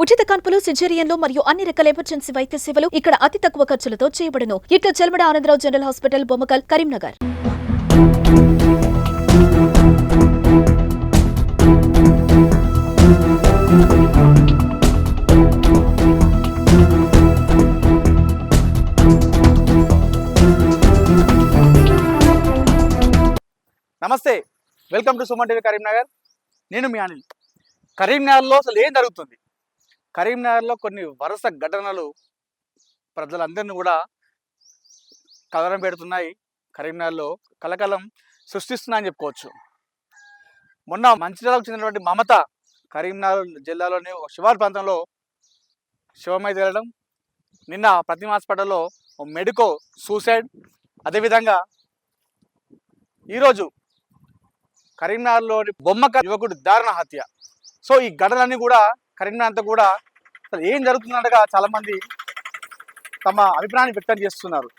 ఉచిత కాన్పులు, సిజేరియన్లు మరియు అన్ని రకాల ఎమర్జెన్సీ వైద్య సేవలు ఇక్కడ అతి తక్కువ ఖర్చులతో చేయబడును. ఇట్లా చెల్మడ ఆనందరావు జనరల్ హాస్పిటల్, బొమ్మకల్, కరీంనగర్. నమస్తే, welcome to Suman TV Karimnagar. నేను మీ అనిల్. కరీంనగర్లో అసలు ఏం జరుగుతుంది? కరీంనగర్లో కొన్ని వరుస ఘటనలు ప్రజలందరినీ కూడా కలవరం పెడుతున్నాయి. కరీంనగర్లో కలకలం సృష్టిస్తున్నాయని చెప్పుకోవచ్చు. మొన్న మంచిర్యాలకు చెందినటువంటి మమత కరీంనగర్ జిల్లాలోని ఒక శివారు ప్రాంతంలో శివమై తేలడం, నిన్న ప్రతిమ హాస్పిటల్లో మెడికో సూసైడ్, అదేవిధంగా ఈరోజు కరీంనగర్లోని బొమ్మకల్ యువకుడు దారుణ హత్య. సో ఈ ఘటనలన్నీ కూడా కరీంనగర్ అంతా కూడా అసలు ఏం జరుగుతున్నట్టుగా చాలామంది తమ అభిప్రాయాన్ని వ్యక్తం చేస్తున్నారు.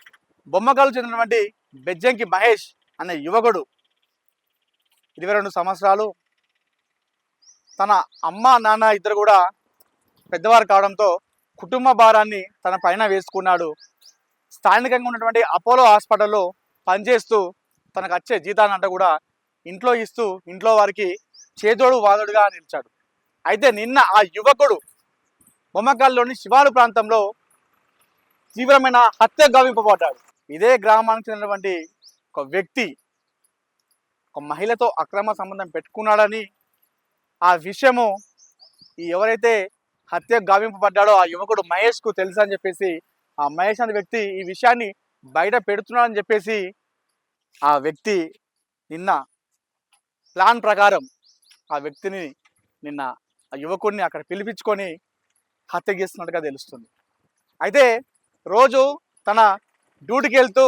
బొమ్మకల్ చెందినటువంటి బెజ్జంకి మహేష్ అనే యువకుడు 22 సంవత్సరాలు. తన అమ్మ నాన్న ఇద్దరు కూడా పెద్దవారు కావడంతో కుటుంబ భారాన్ని తన పైన వేసుకున్నాడు. స్థానికంగా ఉన్నటువంటి అపోలో హాస్పిటల్లో పనిచేస్తూ తనకు వచ్చే జీతానంతా కూడా ఇంట్లో ఇస్తూ ఇంట్లో వారికి చేదోడు వాదోడుగా నిలిచాడు. అయితే నిన్న ఆ యువకుడు బొమ్మకల్లోని శివారు ప్రాంతంలో తీవ్రమైన హత్య గావింపబడ్డాడు. ఇదే గ్రామానికి చెందినటువంటి ఒక వ్యక్తి ఒక మహిళతో అక్రమ సంబంధం పెట్టుకున్నాడని, ఆ విషయము ఎవరైతే హత్య గావింపబడ్డాడో ఆ యువకుడు మహేష్కు తెలుసు అని చెప్పేసి, ఆ మహేష్ అనే వ్యక్తి ఈ విషయాన్ని బయట పెడుతున్నాడని చెప్పేసి ఆ వ్యక్తి నిన్న ప్లాన్ ప్రకారం ఆ వ్యక్తిని నిన్న ఆ యువకుడిని అక్కడ పిలిపించుకొని హత్య చేస్తున్నట్టుగా తెలుస్తుంది. అయితే రోజు తన డ్యూటీకి వెళ్తూ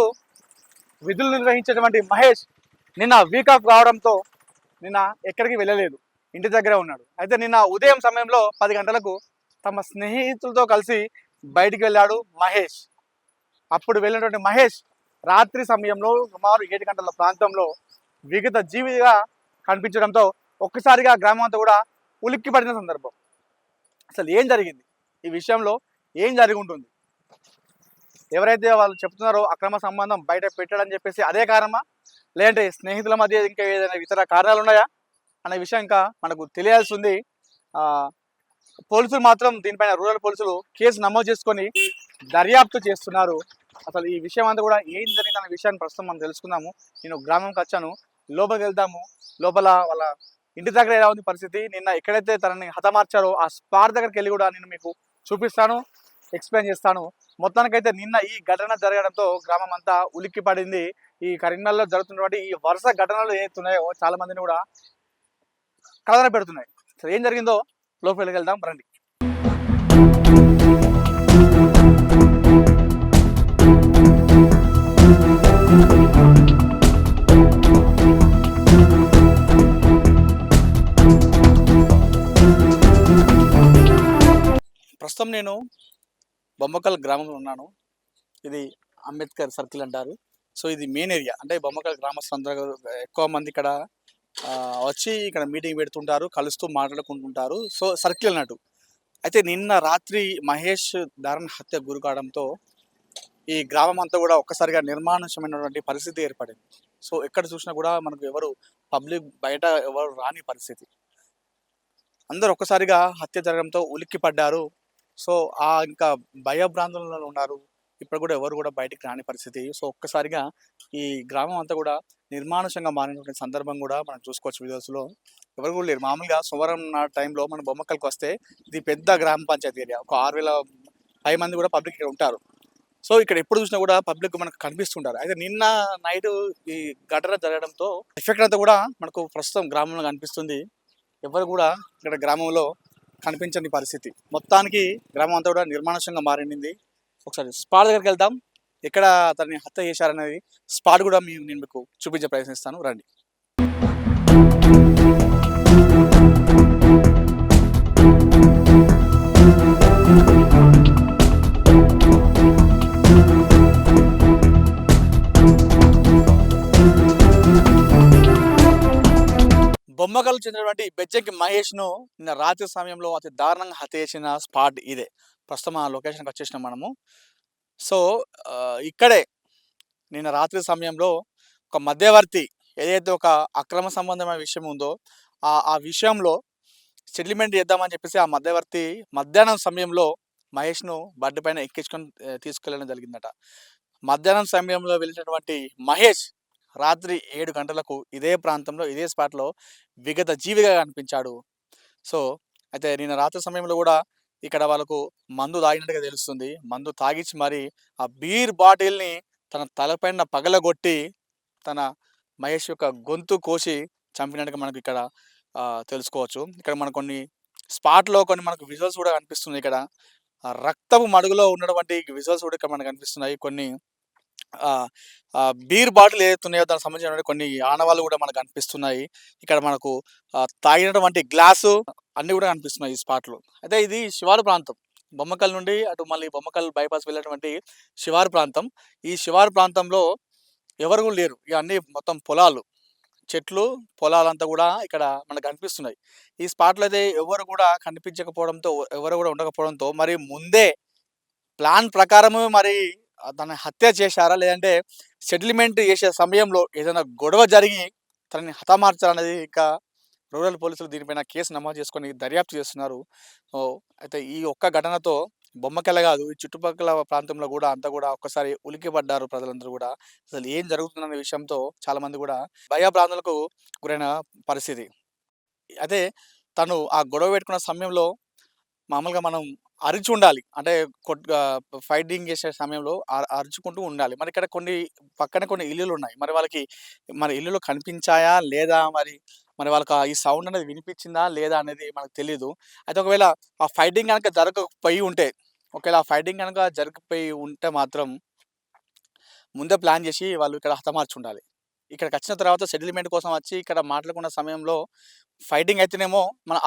విధులు నిర్వహించేటువంటి మహేష్ నిన్న వీక్ ఆఫ్ కావడంతో నిన్న ఎక్కడికి వెళ్ళలేదు, ఇంటి దగ్గరే ఉన్నాడు. అయితే నిన్న ఉదయం సమయంలో 10 గంటలకు తమ స్నేహితులతో కలిసి బయటికి వెళ్ళాడు మహేష్. అప్పుడు వెళ్ళినటువంటి మహేష్ రాత్రి సమయంలో సుమారు 7 గంటల ప్రాంతంలో విగత జీవిగా కనిపించడంతో ఒక్కసారిగా గ్రామం అంతా కూడా ఉలిక్కి పడిన సందర్భం. అసలు ఏం జరిగింది, ఈ విషయంలో ఏం జరిగి ఉంటుంది? ఎవరైతే వాళ్ళు చెప్తున్నారో అక్రమ సంబంధం బయట పెట్టాడని చెప్పేసి అదే కారణమా, లేదంటే స్నేహితుల మధ్య ఇంకా ఏదైనా ఇతర కారణాలు ఉన్నాయా అనే విషయం ఇంకా మనకు తెలియాల్సి ఉంది. పోలీసులు మాత్రం దీనిపైన రూరల్ పోలీసులు కేసు నమోదు చేసుకొని దర్యాప్తు చేస్తున్నారు. అసలు ఈ విషయం అంతా కూడా ఏం జరిగిందనే విషయాన్ని ప్రస్తుతం మనం తెలుసుకుందాము. నేను గ్రామంకి వచ్చాను, లోపలికి వెళ్దాము. లోపల వాళ్ళ ఇంటి దగ్గర ఎలా ఉంది పరిస్థితి, నిన్న ఎక్కడైతే తనని హతమార్చారో ఆ స్పాట్ దగ్గరికి వెళ్ళి కూడా నేను మీకు చూపిస్తాను, ఎక్స్ప్లెయిన్ చేస్తాను. మొత్తానికైతే నిన్న ఈ ఘటన జరగడంతో గ్రామం అంతా ఉలిక్కి పడింది. ఈ కరీంనగర్లో జరుగుతున్నటువంటి ఈ వరుస ఘటనలు ఏతున్నాయో చాలా మందిని కూడా కలవర పెడుతున్నాయి. అసలు ఏం జరిగిందో లోపలికి వెళ్దాం రండి. ప్రస్తుతం నేను బొమ్మకల్ గ్రామంలో ఉన్నాను. ఇది అంబేద్కర్ సర్కిల్ అంటారు. సో ఇది మెయిన్ ఏరియా, అంటే బొమ్మకల్ గ్రామస్తులందరూ ఎక్కువ మంది ఇక్కడ వచ్చి ఇక్కడ మీటింగ్ పెడుతుంటారు, కలుస్తూ మాట్లాడుకుంటుంటారు. సో సర్కిల్ అన్నట్టు. అయితే నిన్న రాత్రి మహేష్ దారుణ హత్య గురి కావడంతో ఈ గ్రామం అంతా కూడా ఒక్కసారిగా నిర్మానుష్యమైనటువంటి పరిస్థితి ఏర్పడింది. సో ఎక్కడ చూసినా కూడా మనకు ఎవరు పబ్లిక్ బయట ఎవరు రాని పరిస్థితి. అందరూ ఒక్కసారిగా హత్య జరగడంతో ఉలిక్కి పడ్డారు. సో ఇంకా భయభ్రాంతులలో ఉన్నారు. ఇప్పుడు కూడా ఎవరు కూడా బయటికి రాని పరిస్థితి. సో ఒక్కసారిగా ఈ గ్రామం అంతా కూడా నిర్మానుషంగా మారినటువంటి సందర్భం కూడా మనం చూసుకోవచ్చు వీడియోస్లో. ఎవరు కూడా లేరు. మామూలుగా సోమవారం టైంలో మన బొమ్మకల్కి వస్తే ఇది పెద్ద గ్రామ పంచాయతీ ఏరియా, ఒక 6,000 మంది కూడా పబ్లిక్ ఇక్కడ ఉంటారు. సో ఇక్కడ ఎప్పుడు చూసినా కూడా పబ్లిక్ మనకు కనిపిస్తుంటారు. అయితే నిన్న నైట్ ఈ ఘటన జరగడంతో ఎఫెక్ట్ అంతా కూడా మనకు ప్రస్తుతం గ్రామంలో కనిపిస్తుంది. ఎవరు కూడా ఇక్కడ గ్రామంలో కనిపించని పరిస్థితి. మొత్తానికి గ్రామం అంతా కూడా నిర్మానుషంగా మారింది. ఒకసారి స్పాట్ దగ్గరికి వెళ్దాం, ఎక్కడ అతన్ని హత్య చేశారనేది స్పాట్ కూడా నేను మీకు చూపించే ప్రయత్నిస్తాను, రండి. బొమ్మకల్ బొమ్మకల్ చెందినటువంటి బెజ్జంకి మహేష్ ను నిన్న రాత్రి సమయంలో అతి దారుణంగా హత్య చేసిన స్పాట్ ఇదే. ప్రస్తుతం ఆ లొకేషన్కి వచ్చేసినాం మనము. సో ఇక్కడే నిన్న రాత్రి సమయంలో ఒక మధ్యవర్తి ఏదైతే ఒక అక్రమ సంబంధమైన విషయం ఉందో ఆ విషయంలో సెటిల్మెంట్ చేద్దామని చెప్పేసి ఆ మధ్యవర్తి మధ్యాహ్నం సమయంలో మహేష్ను బండి పైన ఎక్కించుకొని తీసుకెళ్ళడం జరిగిందట. మధ్యాహ్నం సమయంలో వెళ్ళినటువంటి మహేష్ రాత్రి 7 గంటలకు ఇదే ప్రాంతంలో ఇదే స్పాట్లో విగత జీవిగా కనిపించాడు. సో అయితే నిన్న రాత్రి సమయంలో కూడా ఇక్కడ వాళ్ళకు మందు తాగినట్టుగా తెలుస్తుంది. మందు తాగిచ్చి మరి ఆ బీర్ బాటిల్ని తన తలపైన పగలగొట్టి తన మహేష్ యొక్క గొంతు కోసి చంపినట్టుగా మనకు ఇక్కడ తెలుసుకోవచ్చు. ఇక్కడ మనకు కొన్ని స్పాట్లో కొన్ని మనకు విజువల్స్ కూడా కనిపిస్తున్నాయి. ఇక్కడ రక్తపు మడుగులో ఉన్నటువంటి విజువల్స్ కూడా ఇక్కడ మనకు కనిపిస్తున్నాయి. కొన్ని బీర్ బాటిల్ ఏదైతే ఉన్నాయో దానికి సంబంధించిన కొన్ని ఆనవాళ్ళు కూడా మనకు కనిపిస్తున్నాయి. ఇక్కడ మనకు తాగినటువంటి గ్లాసు అన్నీ కూడా కనిపిస్తున్నాయి ఈ స్పాట్లో. అయితే ఇది శివారు ప్రాంతం. బొమ్మకల్ నుండి అటు మళ్ళీ బొమ్మకల్ బైపాస్ వెళ్ళేటువంటి శివారు ప్రాంతం. ఈ శివారు ప్రాంతంలో ఎవరు కూడా లేరు. ఇక అన్నీ మొత్తం పొలాలు, చెట్లు, పొలాలంతా కూడా ఇక్కడ మనకు కనిపిస్తున్నాయి. ఈ స్పాట్లో అయితే ఎవరు కూడా కనిపించకపోవడంతో, ఎవరు కూడా ఉండకపోవడంతో మరి ముందే ప్లాన్ ప్రకారము మరి తనని హత్య చేశారా, లేదంటే సెటిల్మెంట్ చేసే సమయంలో ఏదైనా గొడవ జరిగి తనని హతమార్చారనేది ఇంకా రూరల్ పోలీసులు దీనిపైన కేసు నమోదు చేసుకొని దర్యాప్తు చేస్తున్నారు. అయితే ఈ ఒక్క ఘటనతో బొమ్మకెళ్ళ కాదు, ఈ చుట్టుపక్కల ప్రాంతంలో కూడా అంతా కూడా ఒక్కసారి ఉలిక్కిపడ్డారు ప్రజలందరూ కూడా. అసలు ఏం జరుగుతుందన్న విషయంతో చాలామంది కూడా భయభ్రాంతులకు గురైన పరిస్థితి. అదే తను ఆ గొడవ పెట్టుకున్న సమయంలో మామూలుగా మనం అరిచి ఉండాలి. అంటే ఫైటింగ్ చేసే సమయంలో అరుచుకుంటూ ఉండాలి. మరి ఇక్కడ పక్కన కొన్ని ఇల్లులు ఉన్నాయి. మరి వాళ్ళకి మరి ఇల్లులు కనిపించాయా లేదా, మరి వాళ్ళకి ఈ సౌండ్ అనేది వినిపించిందా లేదా అనేది మనకు తెలీదు. అయితే ఒకవేళ ఆ ఫైటింగ్ కనుక జరగకపోయి ఉంటే మాత్రం ముందే ప్లాన్ చేసి వాళ్ళు ఇక్కడ హతమార్చి ఉండాలి. ఇక్కడికి వచ్చిన తర్వాత సెటిల్మెంట్ కోసం వచ్చి ఇక్కడ మాట్లాడుకున్న సమయంలో ఫైటింగ్ అయితేనేమో మనం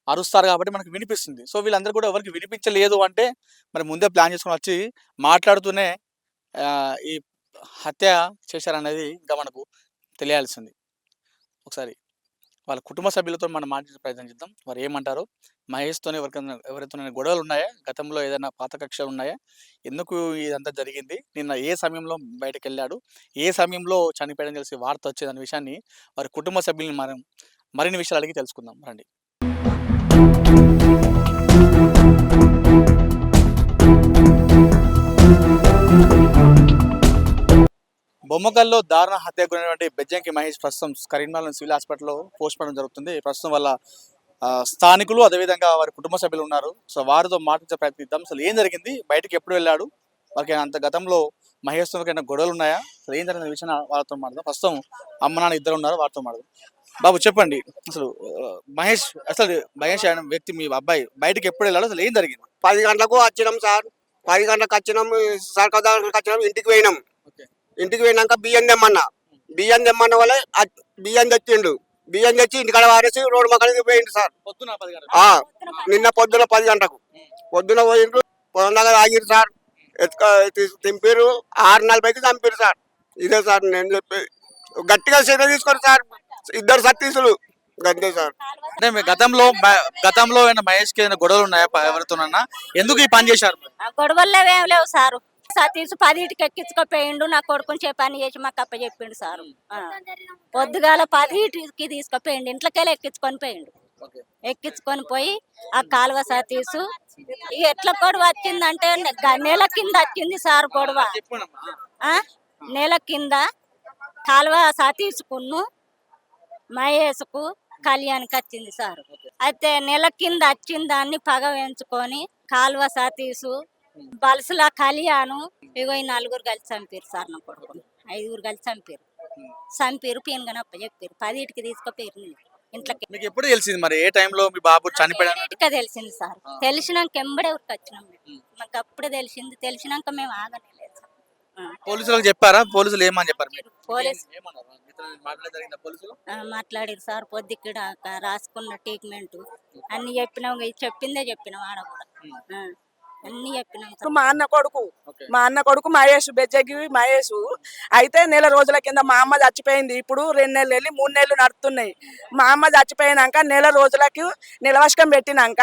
అరుస్తారు కాబట్టి మనకు వినిపిస్తుంది. సో వీళ్ళందరూ కూడా ఎవరికి వినిపించలేదు అంటే మరి ముందే ప్లాన్ చేసుకొని వచ్చి మాట్లాడుతూనే ఈ హత్య చేశారనేది ఇంకా మనకు తెలియాల్సింది. ఒకసారి వాళ్ళ కుటుంబ సభ్యులతో మనం మాట్లాడే ప్రయత్నం చేద్దాం. వారు ఏమంటారు, మహేష్తోనే ఎవరితోనైనా గొడవలు ఉన్నాయా, గతంలో ఏదైనా పాత కక్షలు ఉన్నాయా, ఎందుకు ఇదంతా జరిగింది, నిన్న ఏ సమయంలో బయటకు వెళ్ళాడు, ఏ సమయంలో చనిపోయాడని తెలిసి వార్త వచ్చేదనే విషయాన్ని వారి కుటుంబ సభ్యుల్ని మనం మరిన్ని విషయాలు అడిగి తెలుసుకుందాం రండి. బొమ్మకల్లో దారుణ హత్యకు గురైనటువంటి బెజ్జంకి మహేష్ ప్రస్తుతం కరీంనగర్ సివిల్ హాస్పిటల్లో పోస్ట్ మార్టం జరుగుతుంది. ప్రస్తుతం వాళ్ళ స్థానికులు అదేవిధంగా వారి కుటుంబ సభ్యులు ఉన్నారు. సో వారితో మాట్లాడే ప్రయత్నిద్దాం. అసలు ఏం జరిగింది, బయటకు ఎప్పుడు వెళ్ళాడు, వారికి అంత గతంలో మహేష్తో గొడవలు ఉన్నాయా, అసలు ఏం జరిగిన విషయం వాళ్ళతో మాట్లాడదాం. ప్రస్తుతం అమ్మ నాన్న ఇద్దరు ఉన్నారు, వారితో మాట్లాడదాం. బాబు చెప్పండి, అసలు మహేష్ అనే వ్యక్తి మీ అబ్బాయి బయటకు ఎప్పుడు వెళ్ళాడు, అసలు ఏం జరిగింది? 10 గంటలకు వచ్చినాం సార్. 10 గంటలకు వచ్చినాం, సర్కార్ దగ్గరికి వచ్చినాం. ఇంటికి పోయినాం. ఇంటికి పోయినాక బియ్యం తెమ్మన్న వాళ్ళ బియ్యం తెచ్చిండు. బియ్యం తెచ్చి ఇంటికాడ వారేసి రోడ్డు మక్కడికి పోయిండు సార్. నిన్న పొద్దున 10 గంటలకు పొద్దున పోయిండ్రు. పొలం దగ్గర ఆగిరు సార్. తింపిరు 6:40కి చంపిరు సార్. ఇదే సార్ నేను చెప్పేది. గట్టిగా చర్య తీసుకోరు సార్. ఇద్దరు సతీసులు గంతే సార్. అంటే గతంలో మహేష్ కి ఏదైనా గొడవలు ఉన్నాయా ఎవరితోనన్నా, ఎందుకు ఈ పని చేశారు? గొడవల్లో ఏం లేవు సారు. సతీష్ 10కి ఎక్కించుకోపోయిండు. నా కొడుకుని పని చేసి మాకు అప్ప చెప్పిండు సారు. పొద్దుగాల 10కి తీసుకుపోయిండు. ఇంట్లోకెళ్ళి ఎక్కించుకొని పోయిండు. ఎక్కించుకొని పోయి ఆ కాలువ సతీష్ ఎట్లా గొడవ వచ్చిందంటే నెల కింద వచ్చింది సార్ గొడవ. నెల కింద కాలువ సతీష్కును మహేష్కు కళ్యాణ్కి వచ్చింది సార్. అయితే నెల కింద వచ్చిన దాన్ని పగ వేయించుకొని కాలువ సతీష్ బల్సుల కళ్యాణ్ ఇగో 4 కలిసి చంపారు సార్. నా కొడుకు 5 కలిసి చంపారు. పీనగనప్ప చెప్పారు. 10కి తీసుకుపోయారు ఇంట్లోకి. మీకు ఎప్పుడు తెలిసింది మరి ఏ టైంలో మీ బాబు చనిపోయాడు? తెలిసింది సార్. తెలిసినాక ఎంబడే ఉరికొచ్చినాం. మాకు అప్పుడే తెలిసినాక మేము ఆగలేదు సార్. పోలీసులకు చెప్పారా? పోలీసులు ఏమని చెప్పారు? మాట్లాడారు సార్. పొద్దుక్కడ రాసుకున్న ట్రీట్మెంట్ అన్ని చెప్పినాం. చెప్పిందే చెప్పినాం ఆడ కూడా. అన్ని చెప్పినాం సార్. ఇప్పుడు మా అన్న కొడుకు మహేష్, బెజ్జగి మహేష్. అయితే నెల రోజుల కింద మా అమ్మ చచ్చిపోయింది. ఇప్పుడు 2 నెలలు వెళ్ళి 3 నెలలు నడుస్తున్నాయి. మా అమ్మ చచ్చిపోయినాక నెల రోజులకు నిలవశకం పెట్టినాక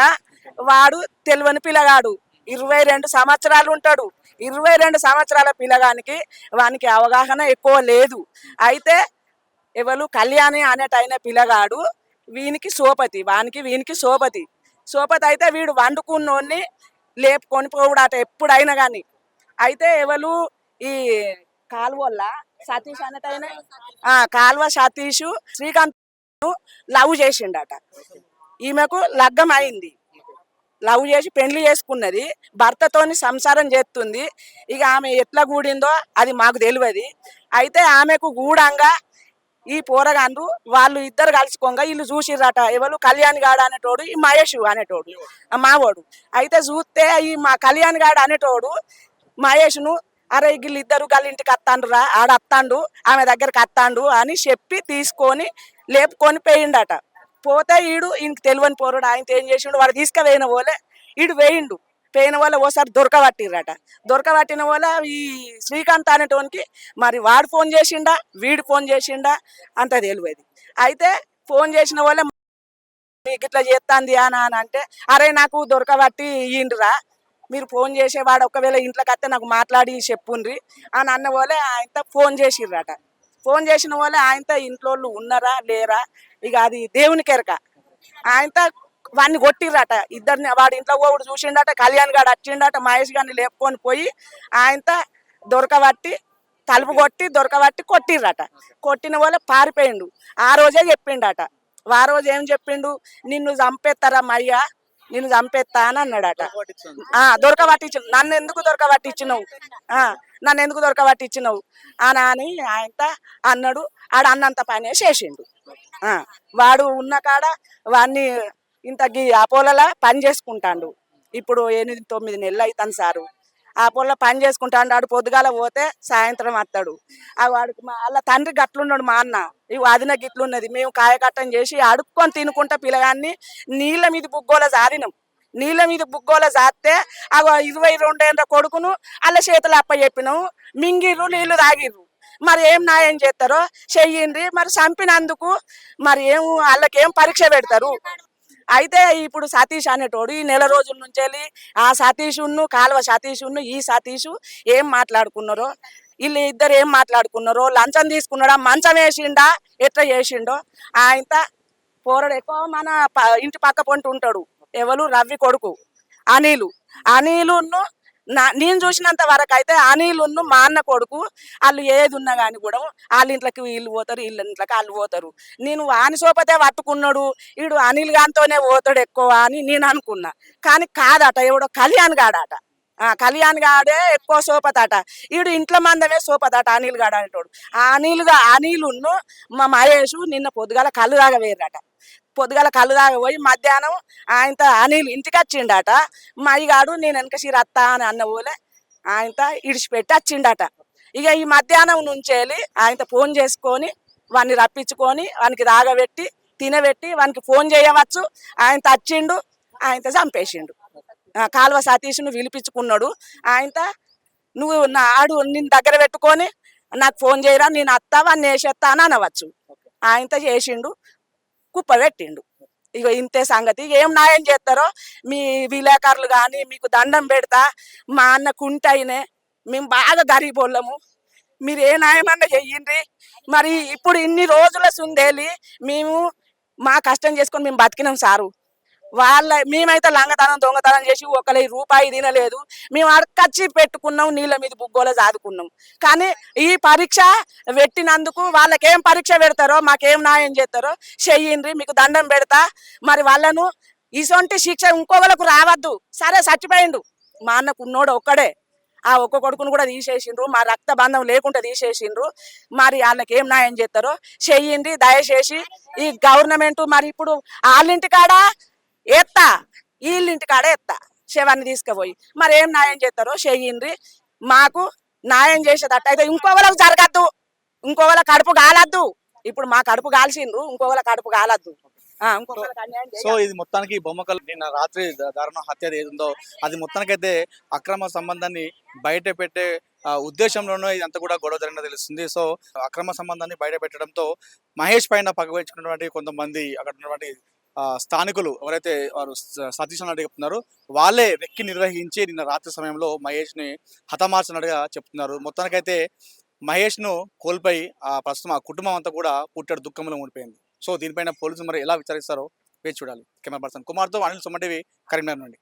వాడు తెలివని పిల్లగాడు 22 సంవత్సరాలు ఉంటాడు. 22 సంవత్సరాల పిల్లగానికి వానికి అవగాహన ఎక్కువ లేదు. అయితే ఎవరు కళ్యాణి అనేటైన పిల్లగాడు వీనికి సోపతి, వీనికి సోపతి అయితే వీడు వండుకున్నోన్ని లేపుకొని పోవుడాట ఎప్పుడైనా కానీ. అయితే ఎవరు ఈ కాలువల్ల సతీష్ అన్నటైన కాలువ సతీష్ శ్రీకాంత్ లవ్ చేసిండట. ఈమెకు లగ్గం అయింది, లవ్ చేసి పెళ్లి చేసుకున్నది, భర్తతోని సంసారం చేస్తుంది. ఇక ఆమె ఎట్లా కూడిందో అది మాకు తెలియదు. అయితే ఆమెకు గూడంగా ఈ పోరగాండ్రు వాళ్ళు ఇద్దరు కలుసుకోగా వీళ్ళు చూసిర్రట. ఎవరు కళ్యాణ్ గాడు అనేటోడు, ఈ మహేష్ అనేటోడు మావోడు. అయితే చూస్తే ఈ మా కళ్యాణ్ గాడు అనేటోడు మహేష్ను అరే వీళ్ళిద్దరు ఇంటికి వస్తాండు రా, ఆడత్తాండు, ఆమె దగ్గరికి వస్తాండు అని చెప్పి తీసుకొని లేపుకొని పోయిండట. పోతే ఈయనకి తెలియని పోరుడు. ఆయన ఏం చేసిండు, వాడు తీసుకుపోయిన వాళ్ళే వేయిండు. పోయిన వాళ్ళ ఓసారి దొరకబట్టిర్రట. దొరకబట్టిన వాళ్ళ ఈ శ్రీకాంత్ అనేటోనికి మరి వాడు ఫోన్ చేసిండా వీడు ఫోన్ చేసిండా అంత తెలియదు. అయితే ఫోన్ చేసిన వాళ్ళే మీకు ఇట్లా చేస్తాంది అని అంటే అరే నాకు దొరకబట్టి ఇయ్యండిరా, మీరు ఫోన్ చేసేవాడు ఒకవేళ ఇంట్లోకి వస్తే నాకు మాట్లాడి చెప్పుండ్రి అని అన్న వాళ్ళే ఆయనతో ఫోన్ చేసిర్రట. ఫోన్ చేసిన వాళ్ళే ఆయనతో ఇంట్లో ఉన్నారా లేరా ఇక అది దేవునికి ఎరక. ఆయనతో వాడిని కొట్టిర్రట ఇద్దరిని. వాడు ఇంట్లో పోవుడు చూసిండట, కళ్యాణ్ గాడు వచ్చిండట, మహేష్ గారిని లేపుకొని పోయి ఆయనతో దొరకబట్టి తలుపు కొట్టి దొరకబట్టి కొట్టిర్రట. కొట్టిన వాళ్ళే పారిపోయిండు. ఆ రోజే చెప్పిండట. ఆ రోజు ఏం చెప్పిండు, నిన్ను చంపేస్తారా మయ్యా, నిన్ను చంపేస్తా అని అన్నాడట. దొరకబట్టించు, నన్ను ఎందుకు దొరకబట్టించినవు అని ఆయనతో అన్నాడు. ఆడ అన్నంత పనే చేసిండు. వాడు ఉన్న కాడ వాడిని ఇంతకి అపోలలో పని చేసుకుంటాడు. ఇప్పుడు 8-9 నెలలు అవుతాను సారు. అపోలో పని చేసుకుంటాడు. వాడు పొద్దుగాల పోతే సాయంత్రం వస్తాడు. వాడికి వాళ్ళ తండ్రి గట్లున్నాడు. మా అన్న ఈ వాదిన గిట్లున్నది. మేము కాయకట్టం చేసి అడుక్కొని తినుకుంటా పిల్లగాన్ని నీళ్ళ మీద బుగ్గోల జారినాం. నీళ్ళ మీద బుగ్గోల జారితే 22 ఏళ్ళ కొడుకును వాళ్ళ చేతులు అప్ప చెప్పినాం. మింగిర్రు, నీళ్లు తాగిర్రు. మరి ఏం న్యాయం చేస్తారో చెయ్యండి. మరి చంపినందుకు మరి వాళ్ళకేం పరీక్ష పెడతారు. అయితే ఇప్పుడు సతీష్ అనేటోడు ఈ నెల రోజుల నుంచి వెళ్ళి ఆ సతీషును కాలువ సతీషును ఈ సతీషు ఏం మాట్లాడుకున్నారో, వీళ్ళు ఇద్దరు ఏం మాట్లాడుకున్నారో, లంచం తీసుకున్నాడా, మంచం వేసిండా, ఎట్లా చేసిండో. ఆయనతో పోరడు ఎక్కువ మన ఇంటి పక్క పొంటి ఉంటాడు. ఎవరు రవి కొడుకు అనిలును నేను చూసినంత వరకు అయితే అనిలును మా అన్న కొడుకు వాళ్ళు ఏది ఉన్నా కానీ కూడా వాళ్ళ ఇంట్లోకి వీళ్ళు పోతారు, వీళ్ళ ఇంట్లోకి వాళ్ళు పోతారు. నేను వాని సోపతే పట్టుకున్నాడు, వీడు అనిల్ గాంతోనే పోతాడు ఎక్కువ అని నేను అనుకున్నా. కానీ కాదట, ఎవడో కళ్యాణ్ గాడట. కళ్యాణ్ గాడే ఎక్కువ సోపతట. వీడు ఇంట్లో మందమే సోపతట అనిల్ గాడు అనేటోడు. అనిలును మా మహేష్ నిన్న పొద్దుగాల కళ్ళు తాగవేరట. పొద్దుగాల కళ్ళు తాగపోయి మధ్యాహ్నం ఆయనతో అనిల్ ఇంటికి వచ్చిండట. మా అయ్యగాడు నేను వెనక సిరత్తా అని అన్న పోలే ఆయనతో ఇడిచిపెట్టి వచ్చిండట. ఇక ఈ మధ్యాహ్నం నుంచి వెళ్ళి ఆయనతో ఫోన్ చేసుకొని వాడిని రప్పించుకొని వానికి తాగబెట్టి తినబెట్టి వానికి ఫోన్ చేయవచ్చు. ఆయన వచ్చిండు, ఆయనతో చంపేసిండు. కాలువ సతీష్ను పిలిపించుకున్నాడు. ఆయనతో నువ్వు నిన్ను దగ్గర పెట్టుకొని నాకు ఫోన్ చేయరా, నేను అత్తా వాడిని వేసేస్తా అని అనవచ్చు. ఆయనతో చేసిండు, కుప్ప పెట్టిండు. ఇక ఇంతే సంగతి. ఏం న్యాయం చేస్తారో మీ విలేకరులు కానీ మీకు దండం పెడతా. మా అన్న కుంటైనే మేము బాగా గరీబోళ్ళము, మీరు ఏ న్యాయమన్నా చెయ్యండి. మరి ఇప్పుడు ఇన్ని రోజుల సుందేలి మేము మా కష్టం చేసుకొని మేము బతికినాం సారు. మేమైతే లంగతనం దొంగతనం చేసి ₹1 తినలేదు. మేము అడకచ్చి పెట్టుకున్నాం, నీళ్ళ మీద బుగ్గోల చాదుకున్నాం. కానీ ఈ పరీక్ష పెట్టినందుకు వాళ్ళకేం పరీక్ష పెడతారో మాకేం న్యాయం చేస్తారో చెయ్యండి, మీకు దండం పెడతా. మరి వాళ్ళను ఇసొంటి శిక్ష ఇంకోళ్ళకు రావద్దు. సరే చచ్చిపోయిండు మా అన్నకు ఉన్నోడు ఒక్కడే, ఆ ఒక్క కొడుకును కూడా తీసేసిండ్రు. మా రక్త బంధం లేకుండా తీసేసిండ్రు. మరి వాళ్ళకి ఏం న్యాయం చేస్తారో చెయ్యండి దయచేసి. ఈ గవర్నమెంట్ మరి ఇప్పుడు వాళ్ళింటి కాడ ఎత్తా, వీళ్ళింటి కాడ ఎత్తా శవాన్ని తీసుకుపోయి మరి ఏం న్యాయం చేస్తారో చెయ్యండి. మాకు న్యాయం చేసేటట్టు అయితే ఇంకోళ్ళకి జరగద్దు, ఇంకోళ్ళ కడుపు కాలద్దు. ఇప్పుడు మా కడుపు కాల్చిండ్రు, ఇంకోళ్ళ కడుపు కాలద్దు. ఇంకొకరికి అన్యాయం సో ఇది మొత్తానికి బొమ్మకల్ నిన్న రాత్రి దారుణ హత్య ఏది ఉందో అది మొత్తానికైతే అక్రమ సంబంధాన్ని బయట పెట్టే ఉద్దేశంలోనూ ఇదంతా కూడా గొడవ జరిగినట్టు తెలుస్తుంది. సో అక్రమ సంబంధాన్ని బయట పెట్టడంతో మహేష్ పైన పగవేర్చుకున్నటువంటి కొంతమంది అక్కడ ఉన్నటువంటి స్థానికులు ఎవరైతే వారు సతీష్ అన్నట్టు చెప్తున్నారు, వాళ్ళే రెక్కి నిర్వహించి నిన్న రాత్రి సమయంలో మహేష్ని హతమార్చినట్టుగా చెప్తున్నారు. మొత్తానికైతే మహేష్ను కోల్పోయి ప్రస్తుతం ఆ కుటుంబం అంతా కూడా పుట్టడు దుఃఖంలో ఉండిపోయింది. సో దీనిపైన పోలీసులు మరి ఎలా విచారిస్తారో వేచి చూడాలి. కెమెరా పర్సన్ కుమార్తో అనిల్ సుమన్ టీవీ, కరీంనగర్ నుండి.